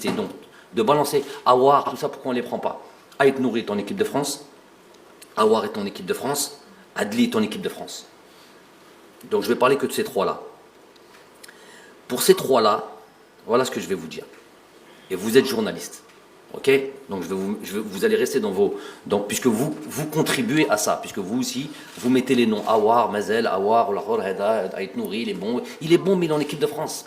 Et donc, de balancer Aouar, tout ça, pourquoi on ne les prend pas? Ait Nouri est en équipe de France, Aouar est en équipe de France, Adli est en équipe de France. Donc je vais parler que de ces trois-là. Pour ces trois-là, voilà ce que je vais vous dire. Et vous êtes journaliste. Ok? Donc vous allez rester dans vos... puisque vous contribuez à ça, puisque vous aussi, vous mettez les noms Aouar, Mazel, Aouar, Lahore, Heda, Ait Nouri, il est bon. Il est bon, mais il est en équipe de France.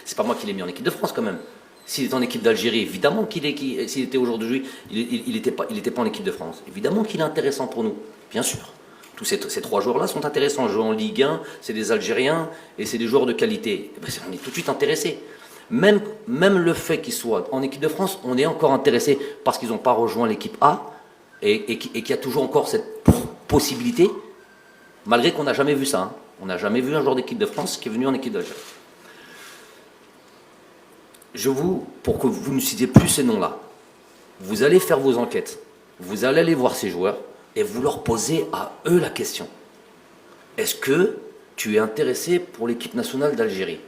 C'est pas moi qui l'ai mis en équipe de France quand même. S'il est en équipe d'Algérie, évidemment s'il était aujourd'hui, il n'était pas en équipe de France. Évidemment qu'il est intéressant pour nous, bien sûr. Tous ces trois joueurs-là sont intéressants. Jouent en Ligue 1, c'est des Algériens et c'est des joueurs de qualité. Et ben, on est tout de suite intéressés. Même le fait qu'ils soient en équipe de France, on est encore intéressé parce qu'ils n'ont pas rejoint l'équipe A et qu'il y a toujours encore cette possibilité, malgré qu'on n'a jamais vu ça. Hein. On n'a jamais vu un joueur d'équipe de France qui est venu en équipe d'Algérie. Pour que vous ne citiez plus ces noms-là, vous allez faire vos enquêtes, vous allez aller voir ces joueurs et vous leur posez à eux la question. Est-ce que tu es intéressé pour l'équipe nationale d'Algérie?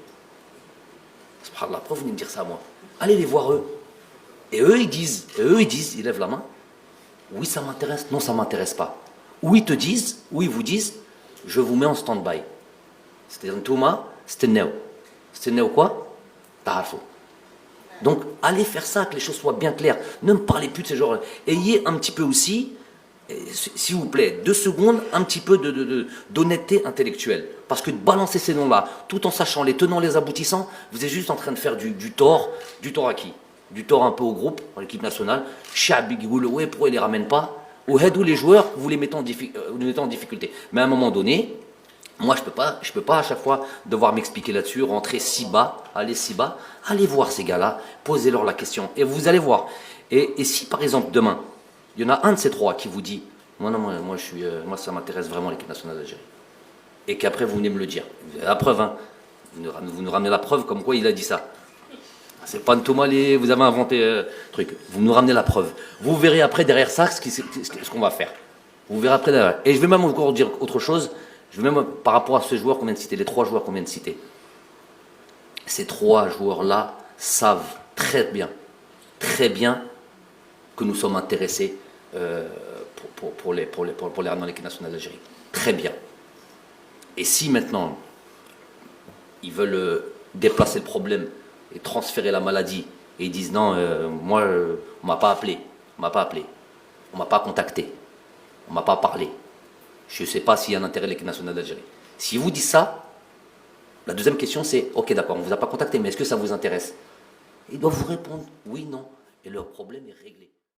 Subhanallah, pourquoi vous venez me dire ça à moi? Allez les voir eux. Et eux, ils disent, ils lèvent la main. Oui, ça m'intéresse, non, ça ne m'intéresse pas. Ou ils te disent, ou ils vous disent, je vous mets en stand-by. C'est-à-dire, Ntouma, c'était Néo. C'était Néo quoi? Tarafo. Donc, allez faire ça, que les choses soient bien claires. Ne me parlez plus de ces genres. Ayez un petit peu aussi, s'il vous plaît, 2 secondes, un petit peu d'honnêteté intellectuelle. Parce que de balancer ces noms-là, tout en sachant les tenants, les aboutissants, vous êtes juste en train de faire du tort. Du tort à qui? Du tort un peu au groupe, à l'équipe nationale. Chabi, pourquoi ils ne les ramènent pas? Ou les joueurs, vous les mettez en difficulté. Mais à un moment donné, moi, je peux pas à chaque fois devoir m'expliquer là-dessus, rentrer si bas, allez voir ces gars-là, posez-leur la question, et vous allez voir. Et si, par exemple, demain, il y en a un de ces trois qui vous dit, moi, ça m'intéresse vraiment l'équipe nationale d'Algérie, et qu'après, vous venez me le dire. Vous avez la preuve, hein. Vous nous ramenez la preuve comme quoi il a dit ça. C'est pas Thomas, vous avez inventé truc. Vous nous ramenez la preuve. Vous verrez après, derrière ça, ce qu'on va faire. Vous verrez après, derrière. Et je vais même encore dire autre chose. Je vais même, par rapport à ces joueurs qu'on vient de citer, les 3 joueurs qu'on vient de citer, ces 3 joueurs-là savent très bien que nous sommes intéressés pour les ramener dans l'équipe nationale d'Algérie. Très bien. Et si maintenant, ils veulent déplacer le problème et transférer la maladie, et ils disent non, moi, on ne m'a pas appelé, on ne m'a pas contacté, on ne m'a pas parlé. Je ne sais pas s'il y a un intérêt de l'équipe nationale d'Algérie. Si vous dites ça, la deuxième question c'est, ok d'accord, on ne vous a pas contacté, mais est-ce que ça vous intéresse? Ils doivent vous répondre oui, non, et leur problème est réglé.